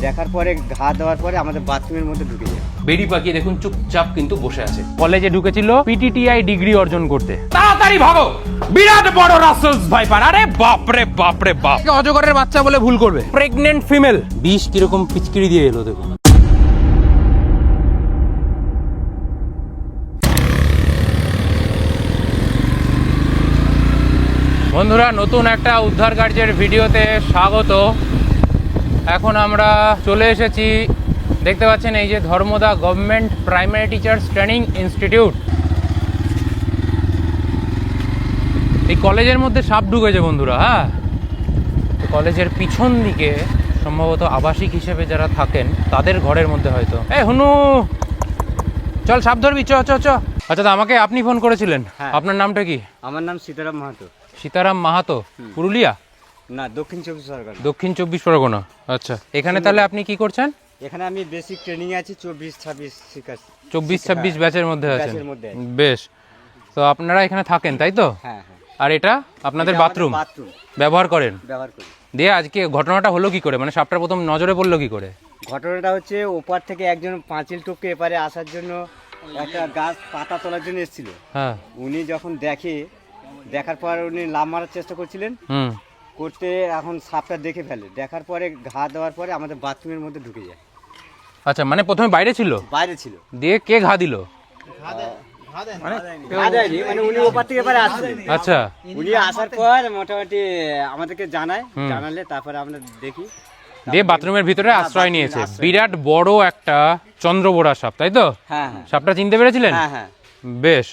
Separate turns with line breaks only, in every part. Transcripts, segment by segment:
দেখার পরে ঘা দেওয়ার পরে আমাদের বাথরুমের মধ্যে ঢুকে যায়।
বেড়ি পাখি দেখুন চুপচাপ কিন্তু বসে আছে। কলেজে ঢুকেছিল পিটিটিআই ডিগ্রি অর্জন করতে। তাড়াতাড়ি ভাগো, বিরাট বড় রাসেলস ভাইপার। আরে বাপ রে বাপ রে বাপ, অজগরের বাচ্চা বলে ভুল করবে। Pregnant female. বিষ কিরকম পিচকিরি দিয়ে এলো দেখুন। বন্ধুরা, নতুন একটা উদ্ধার কার্যের ভিডিওতে স্বাগত। এখন আমরা চলে এসেছি, দেখতে পাচ্ছেন এই যে Dharmada government primary teachers training institute. এই কলেজের মধ্যে সাপ ঢুকেছে বন্ধুরা। হ্যাঁ, কলেজের পিছন দিকে সম্ভবত আবাসিক হিসেবে যারা থাকেন তাদের ঘরের মধ্যে হয়তো। হুনু চল, সাপ ধরবি, চ চ চ। আচ্ছা, তো আমাকে আপনি ফোন করেছিলেন?
হ্যাঁ।
আপনার নামটা কি?
আমার নাম সীতারাম মাহাতো।
সীতারাম মাহাতো, পুরুলিয়া?
না, দক্ষিণ চব্বিশ পরগনা।
দক্ষিণ চব্বিশ পরগনা। আচ্ছা, এখানে তাহলে আপনি কি করছেন?
এখানে আমি বেসিক ট্রেনিং আছি, 24-26 শিখাচ্ছি।
24-26 ব্যাচের মধ্যে আছেন?
ব্যাচের মধ্যে আছি।
বেশ। তো আপনারা এখানে থাকেন তাই তো?
হ্যাঁ হ্যাঁ।
আর এটা আপনাদের
এটা আমাদের
বাথরুম
বাথরুম
ব্যবহার করেন?
ব্যবহার করি।
দিয়ে আজকে ঘটনাটা হলো কি করে, মানে সাপটা প্রথম নজরে পড়লো কি করে?
ঘটনাটা হচ্ছে, ওপার থেকে একজন পাঁচিল টপকে এপারে আসার জন্য একটা গাছ পাতা তোলার জন্য এসেছিল।
হ্যাঁ।
উনি যখন দেখার পর উনি লাভ মারার চেষ্টা করছিলেন, করতে এখন সাপটা দেখে ফেলে। দেখার পরে ঘা দেওয়ার পরে আমাদের বাথরুমের মধ্যে ঢুকে যায়।
আচ্ছা, মানে প্রথমে বাইরে ছিল?
বাইরে ছিল।
দিয়ে কে ঘা দিল?
মানে উনি ওপার থেকে এবারে আসছিলেন।
আচ্ছা,
উনি আসার পর মোটামুটি আমাদেরকে জানালে তারপরে আমরা দেখি।
দিয়ে বাথরুমের ভিতরে আশ্রয় নিয়েছে। বিরাট বড় একটা চন্দ্রবোড়া সাপ, তাই তো?
হ্যাঁ হ্যাঁ।
সাপটা চিনতে পেরেছিলেন?
হ্যাঁ হ্যাঁ।
বেশ।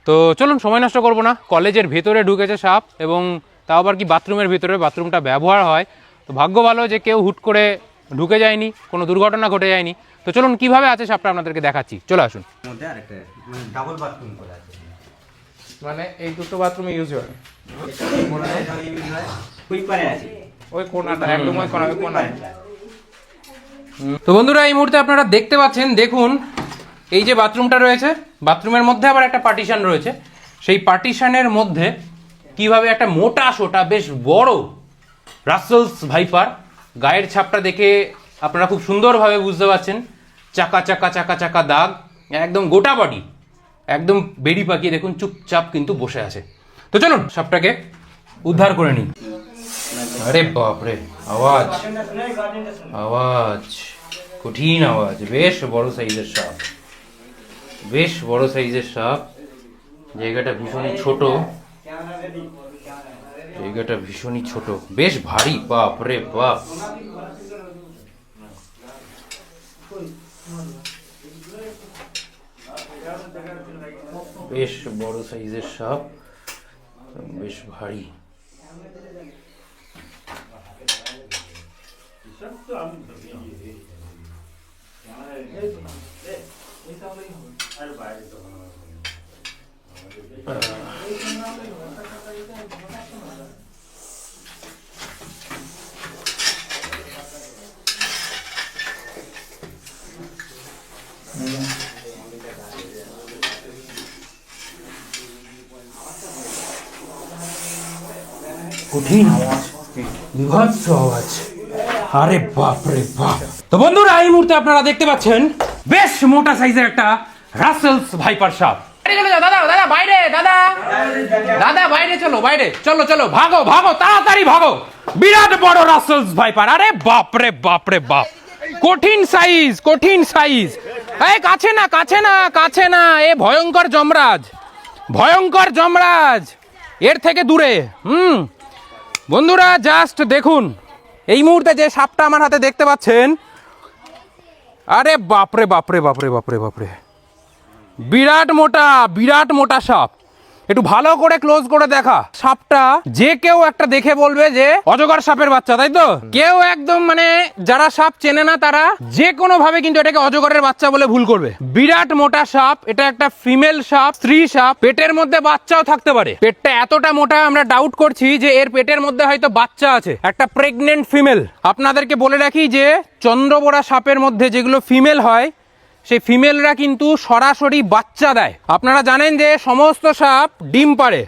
তো চলুন, সময় নষ্ট করবো না। কলেজের ভেতরে ঢুকেছে সাপ, এবং তাও আবার কি বাথরুমের ভিতরে, বাথরুমটা ব্যবহার হয়। তো ভাগ্য ভালো যে কেউ হুট করে ঢুকে যায়নি, কোনো দুর্ঘটনা ঘটে যায়নি। তো চলুন, কিভাবে আছে সাপটা আপনাদেরকে দেখাচ্ছি, চলে আসুন।
মধ্যে আরেকটা ডাবল বাথরুম করা আছে।
মানে এই দুটো বাথরুমে ইউজ হয়?
ওই পারে আছে,
ওই কোণাটা, একদম ওই কোণায়। তো বন্ধুরা, এই মুহূর্তে আপনারা দেখতে পাচ্ছেন, দেখুন এই যে বাথরুমটা রয়েছে, বাথরুমের মধ্যে আবার একটা পার্টিশন রয়েছে। সেই পার্টিশনের মধ্যে কিভাবে একটা মোটা সোটা বেশ বড় রাসেলস ভাইপার, গায়ের ছাপটা দেখে আপনারা খুব সুন্দরভাবে বুঝতে পারছেন। চাকা চাকা চাকা চাকা দাগ, একদম গোটা বডি, একদম বেড়ি পাখি দেখুন চুপচাপ কিন্তু বসে আছে। তো চলুন সাপটাকে উদ্ধার করে নিই। আরে বাপরে, আওয়াজ আওয়াজ, কঠিন আওয়াজ। বেশ বড় সাইজের সাপ, বেশ বড় সাইজের সাপ। জায়গাটা ভীষণই ছোট, জায়গাটা ভীষণই ছোট, বেশ ভারী। বাপরে বাপ, বেশ বড় সাইজের সাপ, বেশ ভারী। কঠিন আওয়াজ, বিভৎস আওয়াজ। আরে বাপ রে বাপ। তো বন্ধুরা, এই মুহূর্তে আপনারা দেখতে পাচ্ছেন বেশ মোটা সাইজের একটা রাসেলস ভাইপার সাপ। দাদা দাদা বাইরে, দাদা দাদা বাইরে, চলো বাইরে, চলো চলো, ভাগো ভাগো, তাড়াতাড়ি ভাগো, বিরাট বড় রাসেলস ভাইপার। আরে বাপ রে বাপ রে বাপ, কঠিন সাইজ, কঠিন সাইজ। এই কাছে না, কাছে না, কাছে না, এ ভয়ঙ্কর যমরাজ, ভয়ঙ্কর যমরাজ, এর থেকে দূরে। বন্ধুরা জাস্ট দেখুন, এই মুহূর্তে যে সাপটা আমার হাতে দেখতে পাচ্ছেন, আরে বাপরে বাপরে বাপরে বাপরে বাপরে, বিরাট মোটা, বিরাট মোটা সাপ। একটু ভালো করে ক্লোজ করে দেখা সাপটা, যে কেউ একটা দেখে বলবে যে অজগর সাপের বাচ্চা, তাই তো? কেউ একদম মানে যারা সাপ চেনে না তারা যে কোনো ভাবে কিন্তু এটাকে অজগরের বাচ্চা বলে ভুল করবে। বিরাট মোটা সাপ, এটা একটা ফিমেল সাপ, স্ত্রী সাপ, পেটের মধ্যে বাচ্চাও থাকতে পারে। পেটটা এতটা মোটা, আমরা ডাউট করছি যে এর পেটের মধ্যে হয়তো বাচ্চা আছে, একটা প্রেগনেন্ট ফিমেল। আপনাদেরকে বলে রাখি যে চন্দ্রবোড়া সাপের মধ্যে যেগুলো ফিমেল হয়, সেই ফিমেলরা কিন্তু সরাসরি বাচ্চা দেয়। আপনারা জানেন যে সমস্ত সাপ ডিম পাড়ে,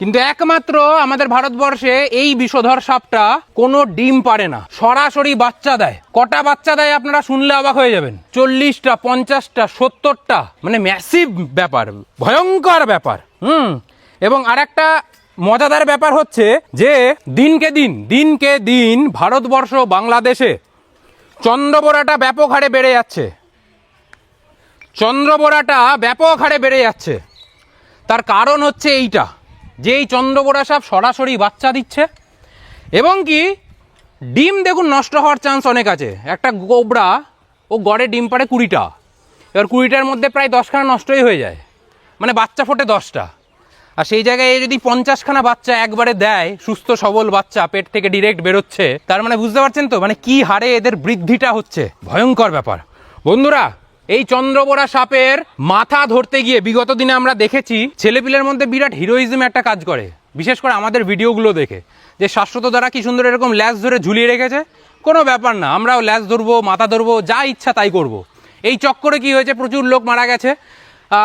কিন্তু একমাত্র আমাদের ভারতবর্ষে এই বিষধর সাপটা কোনো ডিম পারে না, সরাসরি বাচ্চা দেয়। কটা বাচ্চা দেয় আপনারা শুনলে অবাক হয়ে যাবেন, 40টা, 50টা, 70টা, মানে ম্যাসিভ ব্যাপার, ভয়ঙ্কর ব্যাপার। এবং আরেকটা মজাদার ব্যাপার হচ্ছে যে দিনকে দিন ভারতবর্ষ, বাংলাদেশে চন্দ্রবোরাটা ব্যাপক হারে বেড়ে যাচ্ছে। চন্দ্রবোরাটা ব্যাপক হারে বেড়ে যাচ্ছে। তার কারণ হচ্ছে এইটা, যে এই চন্দ্রবোরা সাপ সরাসরি বাচ্চা দিচ্ছে এবং কি ডিম দেখুন নষ্ট হওয়ার চান্স অনেক আছে। একটা গোবরা ও গড়ে ডিম পাড়ে 20টা, এবার 20টার মধ্যে প্রায় 10খানা নষ্টই হয়ে যায়, মানে বাচ্চা ফোটে 10টা। আর সেই জায়গায় যদি 50খানা বাচ্চা একবারে দেয়, সুস্থ সবল বাচ্চা পেট থেকে ডিরেক্ট বেরোচ্ছে, তার মানে বুঝতে পারছেন তো মানে কি হারে এদের বৃদ্ধিটা হচ্ছে, ভয়ঙ্কর ব্যাপার। বন্ধুরা, এই চন্দ্রবোরা সাপের মাথা ধরতে গিয়ে বিগত দিনে আমরা দেখেছি ছেলেপিলের মধ্যে বিরাট হিরোইজম একটা কাজ করে, বিশেষ করে আমাদের ভিডিওগুলো দেখে, যে শাশ্বত দ্বারা কি সুন্দর এরকম ল্যাজ ধরে ঝুলিয়ে রেখেছে, কোনো ব্যাপার না, আমরাও ল্যাজ ধরবো, মাথা ধরবো, যা ইচ্ছা তাই করব। এই চক্করে কি হয়েছে, প্রচুর লোক মারা গেছে।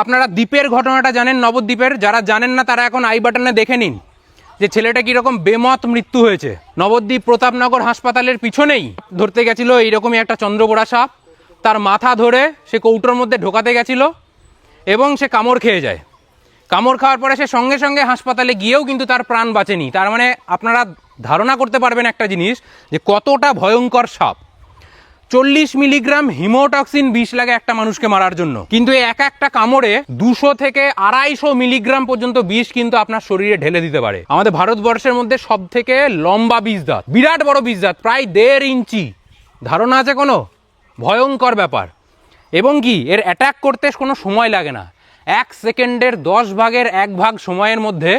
আপনারা দ্বীপের ঘটনাটা জানেন, নবদ্বীপের, যারা জানেন না তারা এখন আই বাটনে দেখে নিন যে ছেলেটা কীরকম বেমত মৃত্যু হয়েছে। নবদ্বীপ প্রতাপনগর হাসপাতালের পিছনেই ধরতে গেছিল এইরকমই একটা চন্দ্রবোরা সাপ, তার মাথা ধরে সে কৌটোর মধ্যে ঢোকাতে গেছিল এবং সে কামড় খেয়ে যায়। কামড় খাওয়ার পরে সে সঙ্গে সঙ্গে হাসপাতালে গিয়েও কিন্তু তার প্রাণ বাঁচেনি। তার মানে আপনারা ধারণা করতে পারবেন একটা জিনিস, যে কতটা ভয়ঙ্কর সাপ। 40 মিলিগ্রাম হিমোটক্সিন বিষ লাগে একটা মানুষকে মারার জন্য, কিন্তু একটা কামড়ে 200 থেকে 250 মিলিগ্রাম পর্যন্ত বিষ কিন্তু আপনার শরীরে ঢেলে দিতে পারে। আমাদের ভারতবর্ষের মধ্যে সব থেকে লম্বা বিষদাঁত, বিরাট বড় বিষদাঁত, প্রায় 1.5 ইঞ্চি, ধারণা আছে কোনো? ভয়ঙ্কর ব্যাপার। এবং কি এর অ্যাটাক করতে কোনো সময় লাগে না, 1 সেকেন্ডের 10 ভাগের 1 ভাগ সময়ের মধ্যে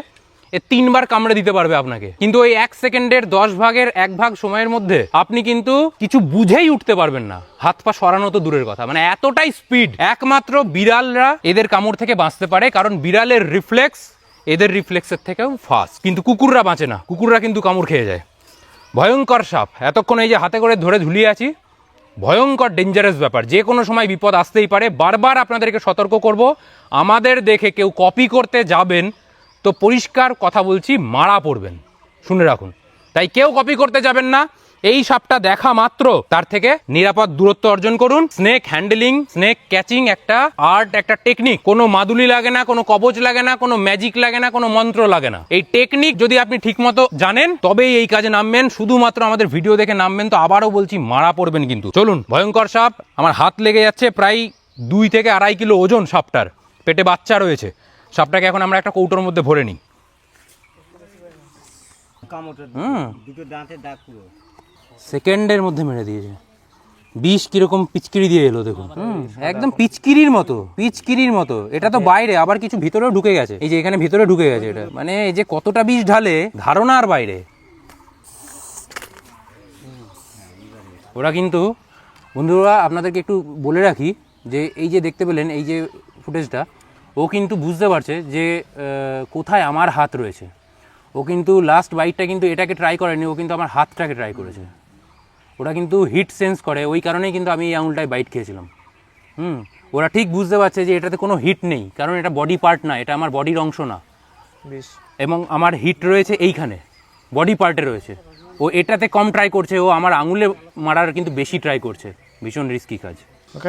এ 3 বার কামড়ে দিতে পারবে আপনাকে। কিন্তু ওই 1 সেকেন্ডের 10 ভাগের 1 ভাগ সময়ের মধ্যে আপনি কিন্তু কিছু বুঝেই উঠতে পারবেন না, হাত পা সরানো তো দূরের কথা, মানে এতটাই স্পিড। একমাত্র বিড়ালরা এদের কামড় থেকে বাঁচতে পারে, কারণ বিড়ালের রিফ্লেক্স এদের রিফ্লেক্সের থেকেও ফাস্ট। কিন্তু কুকুররা বাঁচে না, কুকুররা কিন্তু কামড় খেয়ে যায়। ভয়ঙ্কর সাপ, এতক্ষণ এই যে হাতে করে ধরে ঝুলিয়ে আছি, ভয়ঙ্কর ডেঞ্জারাস ব্যাপার, যে কোনো সময় বিপদ আসতেই পারে। বারবার আপনাদেরকে সতর্ক করব, আমাদের দেখে কেউ কপি করতে যাবেন তো পরিষ্কার কথা বলছি, মারা পড়বেন, শুনে রাখুন। তাই কেউ কপি করতে যাবেন না, এই সাপটা দেখা মাত্র তার থেকে নিরাপদ দূরত্ব অর্জন করুন। স্নেক হ্যান্ডেলিং, স্নেক ক্যাচিং একটা আর্ট, একটা টেকনিক, কোনো মাদুলি লাগে না, কোনো কবচ লাগে না, কোনো ম্যাজিক লাগে না, কোনো মন্ত্র লাগে না। এই টেকনিক যদি আপনি ঠিকমতো জানেন তবেই এই কাজে নামবেন। শুধুমাত্র আমাদের ভিডিও দেখে নামবেন তো আবারও বলছি মারা পড়বেন কিন্তু। চলুন, ভয়ঙ্কর সাপ, আমার হাত লেগে যাচ্ছে, প্রায় 2 থেকে 2.5 কিলো ওজন সাপটার, পেটে বাচ্চা রয়েছে। সাপটাকে এখন আমরা একটা কৌটোর মধ্যে ভরে নিই।
দুটো দাঁতের দাগ পুরো
সেকেন্ডের মধ্যে মেরে দিয়েছে। বিষ কিরকম পিচকিরি দিয়ে এলো দেখুন, একদম পিচকিরির মতো, পিচকিরির মতো। এটা তো বাইরে, আবার কিছু ভিতরেও ঢুকে গেছে, এই যে এখানে ভিতরে ঢুকে গেছে। এটা মানে এই যে কতটা বিষ ঢালে ধারণার বাইরে। ওরা কিন্তু, বন্ধুরা আপনাদেরকে একটু বলে রাখি যে এই যে দেখতে পেলেন এই যে ফুটেজটা, ও কিন্তু বুঝতে পারছে যে কোথায় আমার হাত রয়েছে। ও কিন্তু লাস্ট বাইটটা কিন্তু এটাকে ট্রাই করেনি, ও কিন্তু আমার হাতটাকে ট্রাই করেছে। ওরা কিন্তু হিট সেন্স করে, ওই কারণেই কিন্তু আমি এই আঙুলটায় বাইট খেয়েছিলাম। ওরা ঠিক বুঝতে পারছে যে এটাতে কোনো হিট নেই, কারণ এটা বডি পার্ট না, এটা আমার বডির অংশ না, এবং আমার হিট রয়েছে এইখানে, বডি পার্টে রয়েছে। ও এটাতে কম ট্রাই করছে, ও আমার আঙুলে মারার কিন্তু বেশি ট্রাই করছে। ভীষণ রিস্কি কাজ।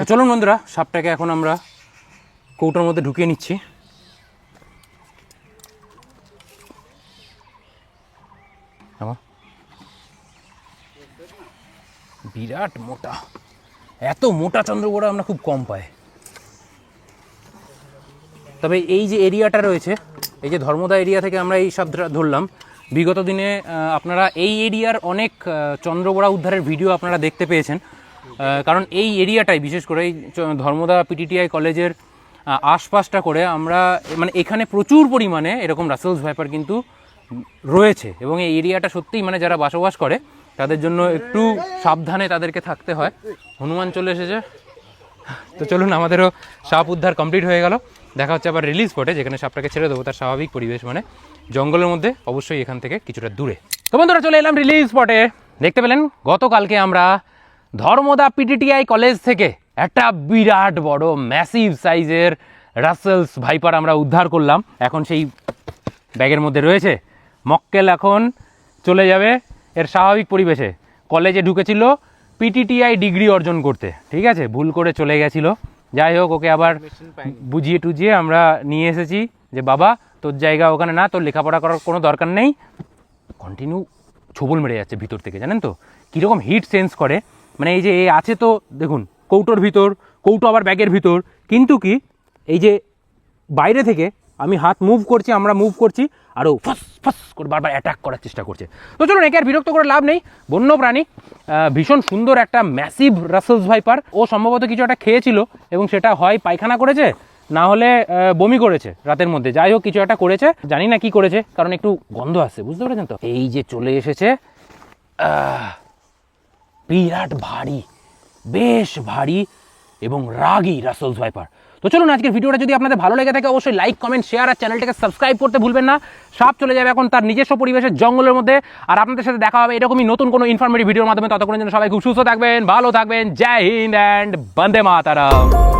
চলুন বন্ধুরা, সাপটাকে এখন আমরা কৌটোর মধ্যে ঢুকিয়ে নিচ্ছি। বিরাট মোটা, এত মোটা চন্দ্রবোরা আমরা খুব কম পাই। তবে এই যে এরিয়াটা রয়েছে, এই যে ধর্মদা এরিয়া থেকে আমরা এই সব ধরলাম, বিগত দিনে আপনারা এই এরিয়ার অনেক চন্দ্রবোরা উদ্ধারের ভিডিও আপনারা দেখতে পেয়েছেন। কারণ এই এরিয়াটাই বিশেষ করে এই ধর্মদা পিটিটিআই কলেজের আশপাশটা করে আমরা, মানে এখানে প্রচুর পরিমাণে এরকম রাসেলস ভাইপার কিন্তু রয়েছে, এবং এই এরিয়াটা সত্যিই মানে যারা বসবাস করে তাদের জন্য একটু সাবধানে তাদেরকে থাকতে হয়। হনুমান চলে এসেছে, তো চলুন, আমাদেরও সাপ উদ্ধার কমপ্লিট হয়ে গেল। দেখা হচ্ছে আবার রিলিজ স্পটে, যেখানে সাপটাকে ছেড়ে দেবো তার স্বাভাবিক পরিবেশ, মানে জঙ্গলের মধ্যে, অবশ্যই এখান থেকে কিছুটা দূরে। তো বন্ধুরা, চলে এলাম রিলিজ স্পটে। দেখতে পেলেন গতকালকে আমরা ধর্মদা পিটিটিআই কলেজ থেকে একটা বিরাট বড় ম্যাসিভ সাইজের রাসেলস ভাইপার আমরা উদ্ধার করলাম। এখন সেই ব্যাগের মধ্যে রয়েছে। মক্কেল এখন চলে যাবে এর স্বাভাবিক পরিবেশে। কলেজে ঢুকেছিল পিটিটিআই ডিগ্রি অর্জন করতে, ঠিক আছে, ভুল করে চলে গেছিলো। যাই হোক, ওকে আবার বুঝিয়ে টুজিয়ে আমরা নিয়ে এসেছি যে বাবা তোর জায়গা ওখানে না, তোর লেখাপড়া করার কোনো দরকার নেই। কন্টিনিউ ছবল মেরে যাচ্ছে ভিতর থেকে, জানেন তো কীরকম হিট সেন্স করে। মানে এই যে এ আছে তো দেখুন কৌটোর ভিতর, কৌটো আবার ব্যাগের ভিতর, কিন্তু কি এই যে বাইরে থেকে আমি হাত মুভ করছি, আমরা মুভ করছি, আরও ফাস ফাস করে বারবার অ্যাটাক করার চেষ্টা করছে। তো চলুন, একে আর বিরক্ত করে লাভ নেই। বন্য প্রাণী, ভীষণ সুন্দর একটা ম্যাসিভ রাসেলস ভাইপার। ও সম্ভবত কিছু একটা খেয়েছিল এবং সেটা হয় পায়খানা করেছে, না হলে বমি করেছে রাতের মধ্যে। যাই হোক, কিছু একটা করেছে, জানি না কি করেছে, কারণ একটু গন্ধ আসছে, বুঝতে পেরেছেন তো। এই যে চলে এসেছে, বিরাট ভারী, বেশ ভারী এবং রাগী রাসেলস ভাইপার। তো চলুন, আজকের ভিডিওটা যদি আপনাদের ভালো লেগে থাকে অবশ্যই লাইক, কমেন্ট, শেয়ার আর চ্যানেলটাকে সাবস্ক্রাইব করতে ভুলবেন না। সাপ চলে যাবে এখন তার নিজস্ব পরিবেশের জঙ্গলের মধ্যে, আর আপনাদের সাথে দেখা হবে এরকমই নতুন কোনো ইনফরমেটিভ ভিডিওর মাধ্যমে। ততক্ষণের জন্য সবাই খুব সুস্থ থাকবেন, ভালো থাকবেন। জয় হিন্দ অ্যান্ড বন্দে মাতারাম।